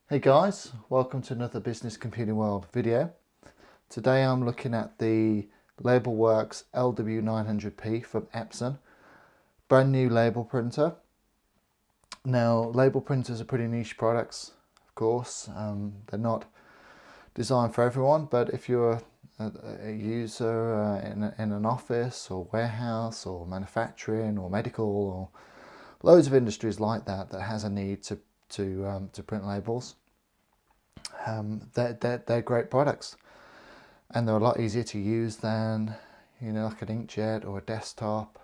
Hey guys, welcome to another Business Computing World video. Today I'm looking at the LabelWorks LW900P from Epson, brand new label printer. Now label printers are pretty niche products, of course. They're not designed for everyone, but if you're a user in an office or warehouse or manufacturing or medical or loads of industries like that has a need to print labels, they're great products, and they're a lot easier to use than like an inkjet or a desktop,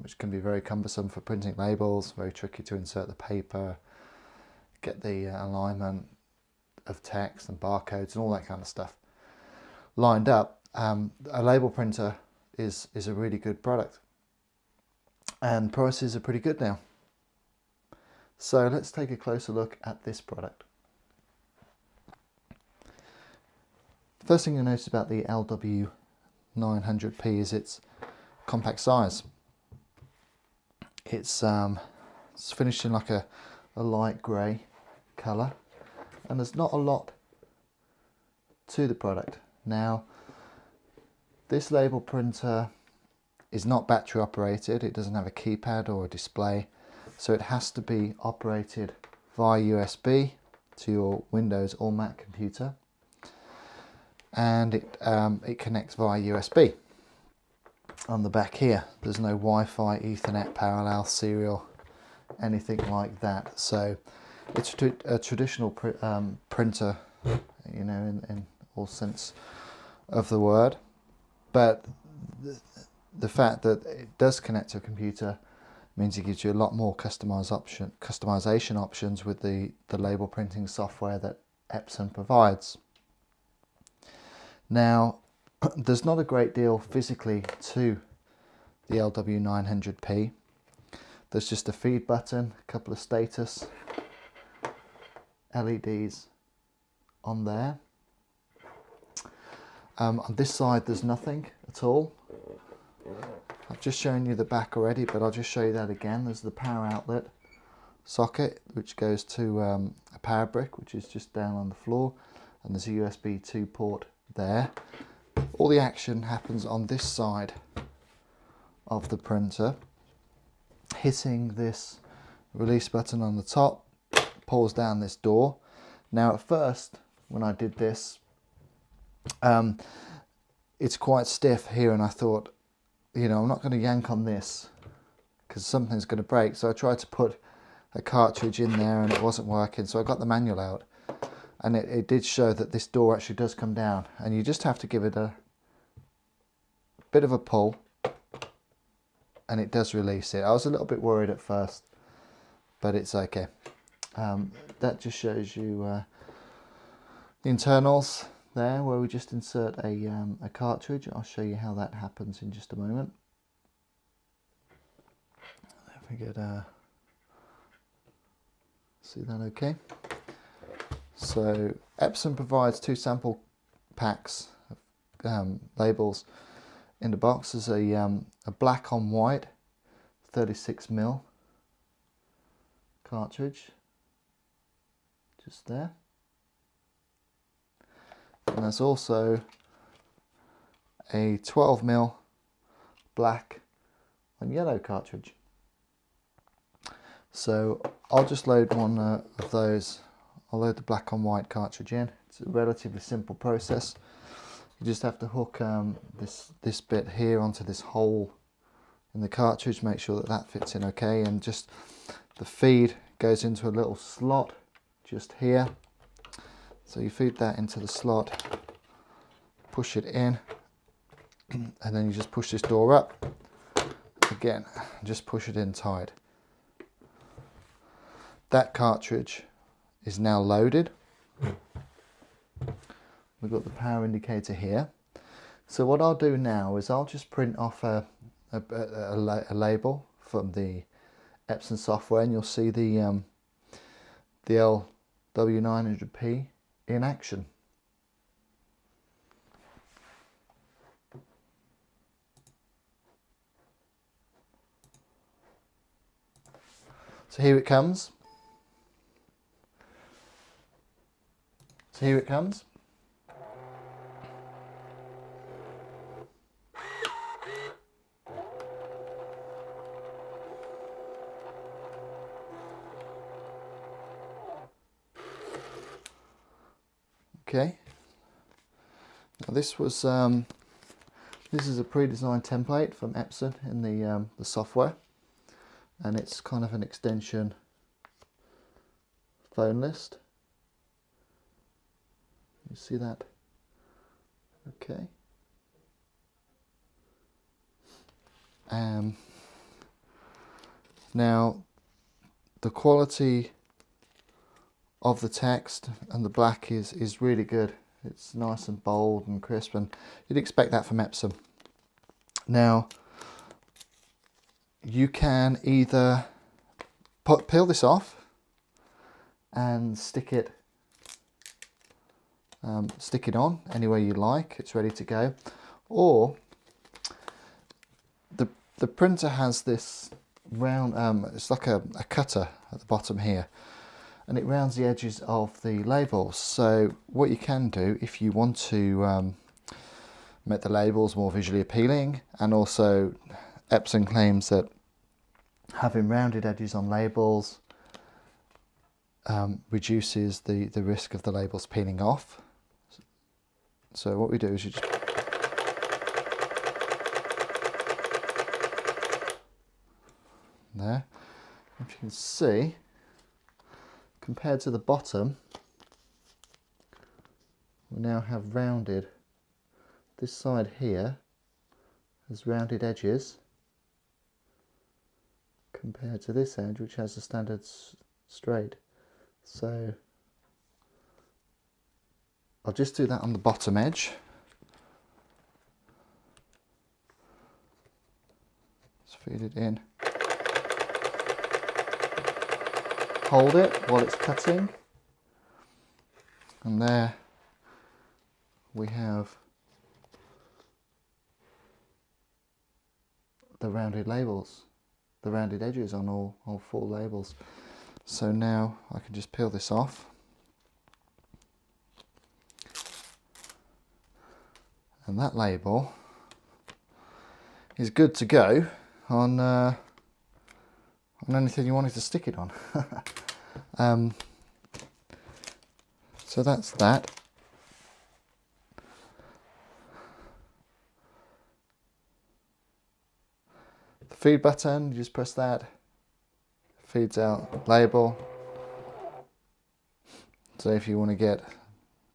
which can be very cumbersome for printing labels, very tricky to insert the paper, get the alignment of text and barcodes and all that kind of stuff lined up. A label printer is a really good product, and prices are pretty good now. So let's take a closer look at this product. The first thing you'll notice about the LW900P is its compact size. It's finished in like a light grey colour, and there's not a lot to the product. Now, this label printer is not battery operated. It doesn't have a keypad or a display, so it has to be operated via USB to your Windows or Mac computer, and it connects via USB. On the back here, there's no Wi-Fi, Ethernet, parallel, serial, anything like that. So it's a traditional printer, in all sense of the word. But the fact that it does connect to a computer means it gives you a lot more customization options with the label printing software that Epson provides. Now, there's not a great deal physically to the LW900P. There's just a feed button, a couple of status LEDs on there. On this side there's nothing at all. I've just shown you the back already, but I'll just show you that again. There's the power outlet socket, which goes to a power brick, which is just down on the floor, and there's a USB 2 port there. All the action happens on this side of the printer, hitting this release button on the top, pulls down this door. Now, at first, when I did this, it's quite stiff here, and I thought, I'm not going to yank on this because something's going to break. So I tried to put a cartridge in there and it wasn't working, so I got the manual out, and it did show that this door actually does come down, and you just have to give it a bit of a pull and it does release it. I was a little bit worried at first, but it's okay. That just shows you the internals there, where we just insert a cartridge. I'll show you how that happens in just a moment. If we get see that okay. So Epson provides 2 sample packs of labels in the box. There's a black on white 36mm cartridge just there, and there's also a 12mm black and yellow cartridge. So I'll just load one of those. I'll load the black on white cartridge in. It's a relatively simple process. You just have to hook this bit here onto this hole in the cartridge, make sure that fits in okay, and just the feed goes into a little slot just here. So you feed that into the slot, push it in, and then you just push this door up again, just push it in tight. That cartridge is now loaded. We've got the power indicator here. So what I'll do now is I'll just print off a label from the Epson software, and you'll see the LW900P in action. So here it comes. So here it comes. Okay. Now this was this is a pre-designed template from Epson in the software, and it's kind of an extension phone list. You see that? Okay. Now the quality of the text and the black is really good. It's nice and bold and crisp, and you'd expect that from Epson. Now you can either peel this off and stick it on any way you like. It's ready to go. Or the printer has this round, it's like a cutter at the bottom here, and it rounds the edges of the labels. So what you can do, if you want to make the labels more visually appealing, and also Epson claims that having rounded edges on labels reduces the risk of the labels peeling off. So what we do is you just there. If you can see, compared to the bottom, we now have rounded. This side here has rounded edges compared to this edge, which has a standard straight. So I'll just do that on the bottom edge. Let's feed it in. Hold it while it's cutting, and there we have the rounded labels, the rounded edges on all 4 labels. So now I can just peel this off, and that label is good to go on anything you wanted to stick it on. So that's that. The feed button, you just press that, feeds out label. So if you want to get a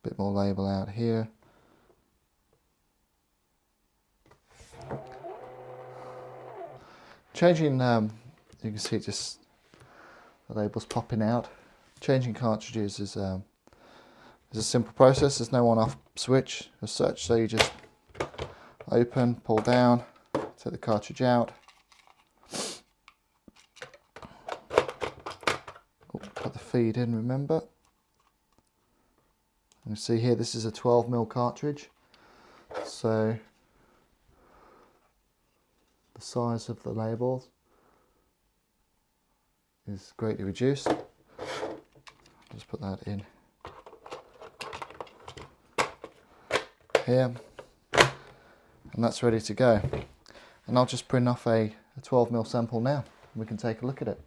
bit more label out here, changing, you can see it just, the label's popping out. Changing cartridges is a simple process. There's no on-off switch as such, so you just open, pull down, take the cartridge out. Put the feed in, remember. You see here, this is a 12mm cartridge, so the size of the labels is greatly reduced. Just put that in here, and that's ready to go. And I'll just print off a 12mm sample now, and we can take a look at it.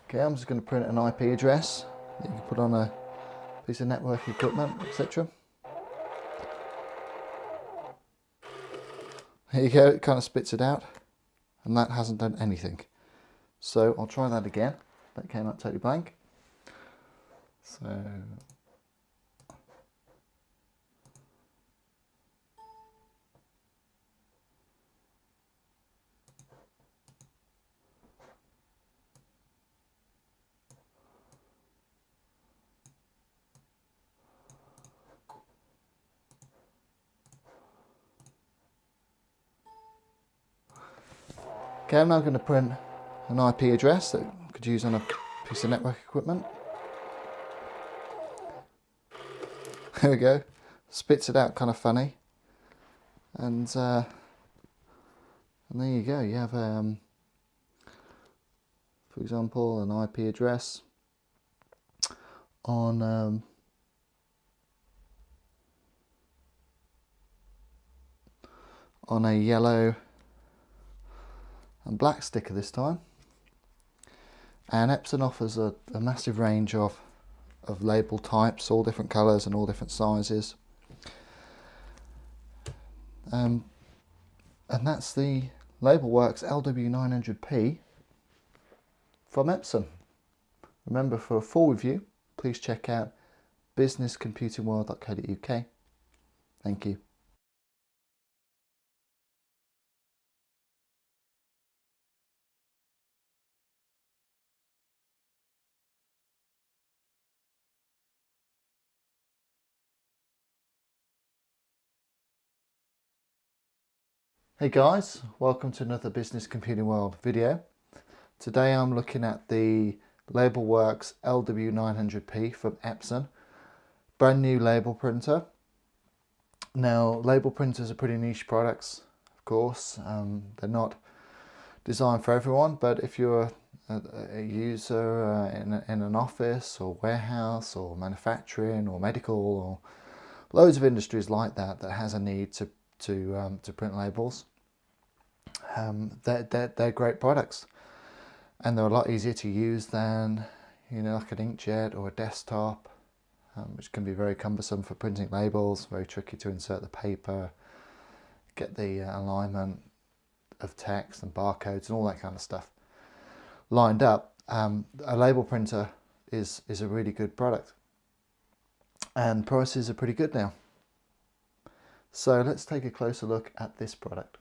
Okay, I'm just going to print an IP address that you can put on a piece of network equipment, etc. Here you go, it kind of spits it out, and that hasn't done anything. So I'll try that again. That came out totally blank. So Okay, I'm now going to print an IP address that I could use on a piece of network equipment. There we go. Spits it out kind of funny. And there you go. You have, for example, an IP address on a yellow and black sticker this time. And Epson offers a massive range of label types, all different colours and all different sizes. And that's the Labelworks LW900P from Epson. Remember, for a full review, please check out businesscomputingworld.co.uk. Thank you. Hey guys, welcome to another Business Computing World video. Today I'm looking at the Labelworks LW900P from Epson. Brand new label printer. Now, label printers are pretty niche products, of course. They're not designed for everyone, but if you're a user in an office or warehouse or manufacturing or medical or loads of industries like that has a need to print labels, they're great products, and they're a lot easier to use than, you know, like an inkjet or a desktop, which can be very cumbersome for printing labels, very tricky to insert the paper, get the alignment of text and barcodes and all that kind of stuff lined up. A label printer is a really good product, and prices are pretty good now. So let's take a closer look at this product.